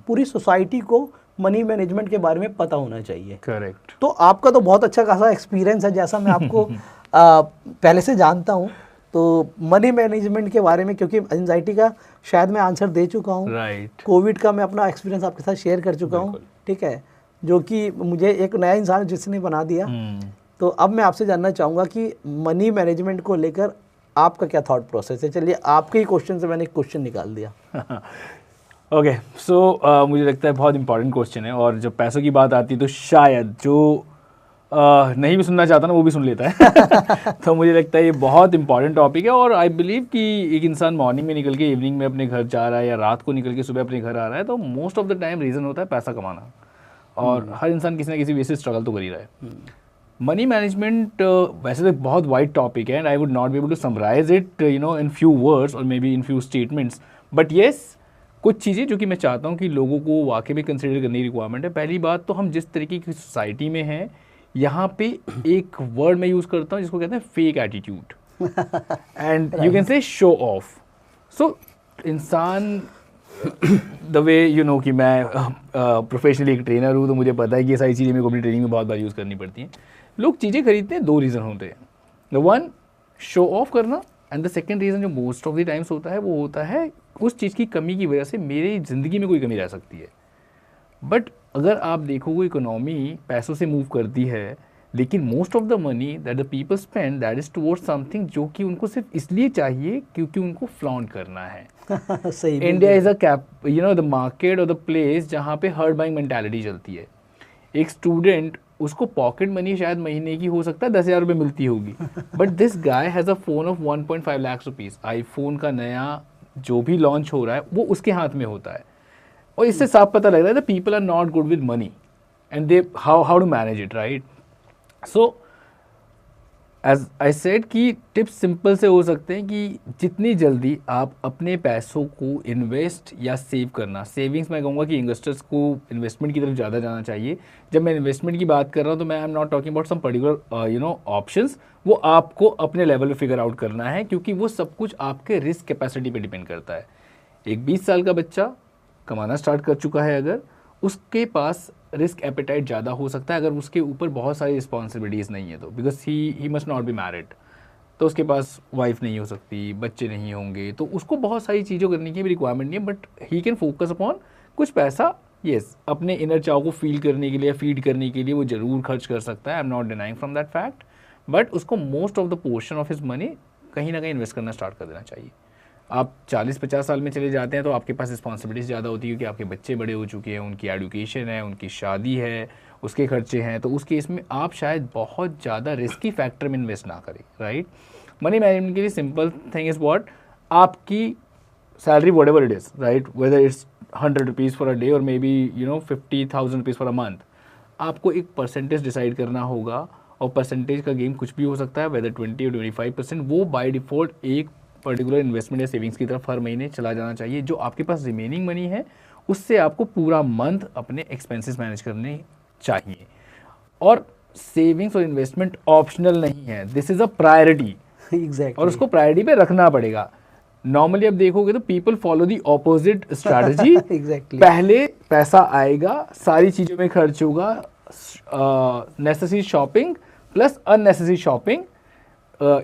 पूरी सोसाइटी को मनी मैनेजमेंट के बारे में पता होना चाहिए। करेक्ट। तो आपका तो बहुत अच्छा खासा एक्सपीरियंस है, जैसा मैं आपको पहले से जानता हूँ। तो मनी मैनेजमेंट के बारे में, क्योंकि एंजाइटी का शायद मैं आंसर दे चुका हूँ, राइट। कोविड का मैं अपना एक्सपीरियंस आपके साथ शेयर कर चुका हूँ, ठीक है, जो कि मुझे एक नया इंसान जिसने बना दिया। तो अब मैं आपसे जानना चाहूँगा कि मनी मैनेजमेंट को लेकर आपका क्या थॉट प्रोसेस है। चलिए, आपके ही क्वेश्चन से मैंने एक क्वेश्चन निकाल दिया। ओके, सो मुझे लगता है बहुत इंपॉर्टेंट क्वेश्चन है, और जब पैसों की बात आती है तो शायद जो नहीं भी सुनना चाहता ना वो भी सुन लेता है। तो मुझे लगता है ये बहुत इंपॉर्टेंट टॉपिक है, और आई बिलीव कि एक इंसान मॉर्निंग में निकल के इवनिंग में अपने घर जा रहा है या रात को निकल के सुबह अपने घर आ रहा है, तो most of the time reason होता है पैसा कमाना, और हर इंसान किसी ना किसी बेसिस स्ट्रगल तो कर ही रहा है। मनी मैनेजमेंट वैसे तो बहुत वाइड टॉपिक है, and I would not be able to summarise it in few words और maybe in few statements, but yes, कुछ चीज़ें जो कि मैं चाहता हूँ कि लोगों को वाकई में कंसिडर करने की रिक्वायरमेंट है। पहली बात तो हम जिस तरीके की सोसाइटी में हैं, यहाँ पे एक वर्ड मैं यूज़ करता हूँ जिसको कहते हैं fake attitude, and you can say show off. So इंसान द वे कि मैं प्रोफेशनली एक ट्रेनर हूँ, तो मुझे पता है कि ये सारी चीज़ें मेरे को अपनी ट्रेनिंग में बहुत बार यूज़ करनी पड़ती हैं। लोग चीज़ें खरीदते हैं, 2 रीज़न होते हैं। द वन, शो ऑफ करना, एंड द सेकेंड रीज़न जो मोस्ट ऑफ द टाइम्स होता है वो होता है उस चीज़ की कमी की वजह से मेरी ज़िंदगी में कोई कमी रह सकती है। बट अगर आप देखोगे इकोनॉमी पैसों से मूव करती है, लेकिन most of the money that the people spend that is towards something जो कि उनको सिर्फ इसलिए चाहिए क्योंकि उनको फ्लॉन्ट करना है। सही। India is a cap you know the market और द प्लेस जहाँ पे हर्ड बाइंग मेंटालिटी चलती है। एक स्टूडेंट उसको पॉकेट मनी शायद महीने की हो सकता है 10,000 रुपये मिलती होगी, but this guy has a phone of 1.5 lakh rupees. IPhone का नया जो भी लॉन्च हो रहा है वो उसके हाथ में होता है, और इससे साफ पता लग रहा है the people are not good with money and they how to manage it, right. So as I said कि टिप्स सिंपल से हो सकते हैं कि जितनी जल्दी आप अपने पैसों को इन्वेस्ट या सेव करना, सेविंग्स मैं कहूँगा कि इन्वेस्टर्स को इन्वेस्टमेंट की तरफ ज़्यादा जाना चाहिए। जब मैं इन्वेस्टमेंट की बात कर रहा हूँ तो मैं I am not talking about some particular options, वो आपको अपने लेवल पे फिगर आउट करना है, क्योंकि वो सब कुछ आपके रिस्क कैपेसिटी पे डिपेंड करता है। एक 20 साल का बच्चा कमाना स्टार्ट कर चुका है, अगर उसके पास रिस्क एपेटाइट ज़्यादा हो सकता है अगर उसके ऊपर बहुत सारी रिस्पॉन्सिबिलिटीज़ नहीं है तो, because he must not be married, तो उसके पास वाइफ नहीं हो सकती, बच्चे नहीं होंगे, तो उसको बहुत सारी चीज़ों करने की भी रिक्वायरमेंट नहीं है, but he can focus upon कुछ पैसा येस अपने इनर चाव को फील करने के लिए, फीड करने के लिए वो ज़रूर खर्च कर सकता है। I am not denying from that fact, but उसको most of the portion of his money कहीं ना कहीं इन्वेस्ट करना स्टार्ट कर देना चाहिए। आप 40-50 साल में चले जाते हैं तो आपके पास रिस्पॉन्सिबिलिटीज़ ज़्यादा होती है, क्योंकि आपके बच्चे बड़े हो चुके हैं, उनकी एजुकेशन है, उनकी शादी है, उसके खर्चे हैं, तो उस केस में आप शायद बहुत ज़्यादा रिस्की फैक्टर में इन्वेस्ट ना करें, राइट। मनी मैनेजमेंट के लिए सिंपल थिंग इज़ व्हाट, आपकी salary whatever it is, right, whether it's 100 rupees for a day और maybe 50,000 rupees for a month, आपको एक परसेंटेज डिसाइड करना होगा, और परसेंटेज का गेम कुछ भी हो सकता है, वेदर 20 और 25%, वो बाय डिफ़ॉल्ट एक पर्टिकुलर इन्वेस्टमेंट या सेविंग्स की तरफ हर महीने चला जाना चाहिए। जो आपके पास रिमेनिंग मनी है उससे आपको पूरा मंथ अपने एक्सपेंसेस मैनेज करने चाहिए। और सेविंग्स और इन्वेस्टमेंट ऑप्शनल नहीं है, this is a priority. Exactly. और उसको प्रायोरिटी पे रखना पड़ेगा। नॉर्मली अब देखोगे तो people follow the opposite strategy. Exactly. पहले पैसा आएगा, सारी चीज़ों में खर्च होगा, necessary shopping plus unnecessary shopping,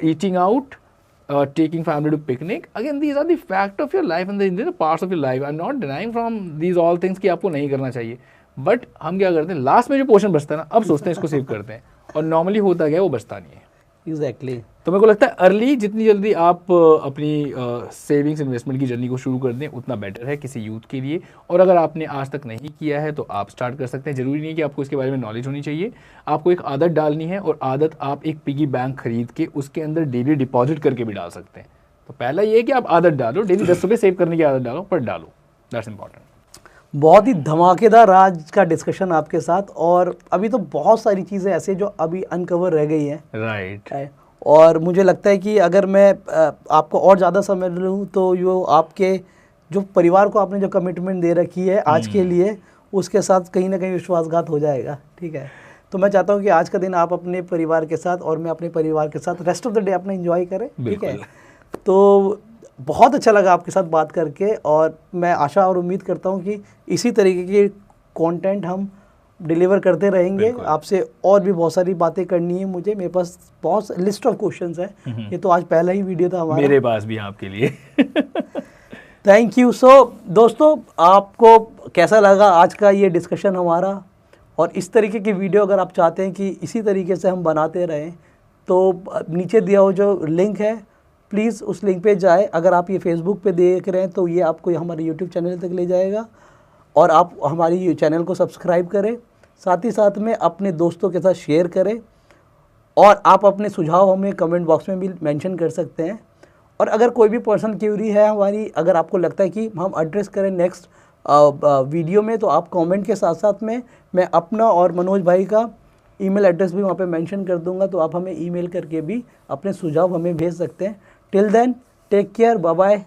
eating out, taking family to picnic. Again, these are the fact of your life and these are the parts of your life. I'm not denying from these all things कि आपको नहीं करना चाहिए, but हम क्या करते हैं, last में जो पोर्शन बचता है ना, अब सोचते हैं इसको सेव करते हैं, और नॉर्मली होता क्या है, वो बचता नहीं है। एग्जैक्टली। तो मेरे को लगता है अर्ली जितनी जल्दी आप अपनी सेविंग्स इन्वेस्टमेंट की जर्नी को शुरू कर दें उतना बेटर है किसी यूथ के लिए। और अगर आपने आज तक नहीं किया है तो आप स्टार्ट कर सकते हैं। ज़रूरी नहीं है कि आपको इसके बारे में नॉलेज होनी चाहिए, आपको एक आदत डालनी है, और आदत आप एक पिगी बैंक खरीद के उसके अंदर डेली डिपॉजिट करके भी डाल सकते हैं। तो पहला ये है कि आप आदत डालो, डेली 10 रुपये सेव करने की आदत डालो, पर डालो, दैट्स इंपॉर्टेंट। बहुत ही धमाकेदार आज का डिस्कशन आपके साथ, और अभी तो बहुत सारी चीज़ें ऐसे जो अभी अनकवर रह गई हैं, राइट। और मुझे लगता है कि अगर मैं आपको और ज़्यादा समय लूँ तो यो आपके जो परिवार को आपने जो कमिटमेंट दे रखी है आज के लिए, उसके साथ कहीं ना कहीं विश्वासघात हो जाएगा, ठीक है। तो मैं चाहता हूँ कि आज का दिन आप अपने परिवार के साथ और मैं अपने परिवार के साथ रेस्ट ऑफ द डे अपना एंजॉय करें, ठीक है। तो बहुत अच्छा लगा आपके साथ बात करके, और मैं आशा और उम्मीद करता हूँ कि इसी तरीके के कंटेंट हम डिलीवर करते रहेंगे आपसे। और भी बहुत सारी बातें करनी है मुझे, मेरे पास बहुत लिस्ट ऑफ क्वेश्चंस है। ये तो आज पहला ही वीडियो था हमारा, मेरे पास भी आपके लिए। Thank you. सो दोस्तों, आपको कैसा लगा आज का ये डिस्कशन हमारा, और इस तरीके की वीडियो अगर आप चाहते हैं कि इसी तरीके से हम बनाते रहें तो नीचे दिया हुआ जो लिंक है प्लीज़ उस लिंक पे जाए। अगर आप ये फेसबुक पे देख रहे हैं तो ये आपको हमारे यूट्यूब चैनल तक ले जाएगा, और आप हमारी चैनल को सब्सक्राइब करें, साथ ही साथ में अपने दोस्तों के साथ शेयर करें, और आप अपने सुझाव हमें कमेंट बॉक्स में भी मेंशन कर सकते हैं। और अगर कोई भी पर्सनल क्यूरी है हमारी, अगर आपको लगता है कि हम एड्रेस करें नेक्स्ट वीडियो में, तो आप कमेंट के साथ साथ में मैं अपना और मनोज भाई का ईमेल एड्रेस भी वहाँ पे मेंशन कर दूंगा, तो आप हमें ईमेल करके भी अपने सुझाव हमें भेज सकते हैं। Till then take care, bye bye.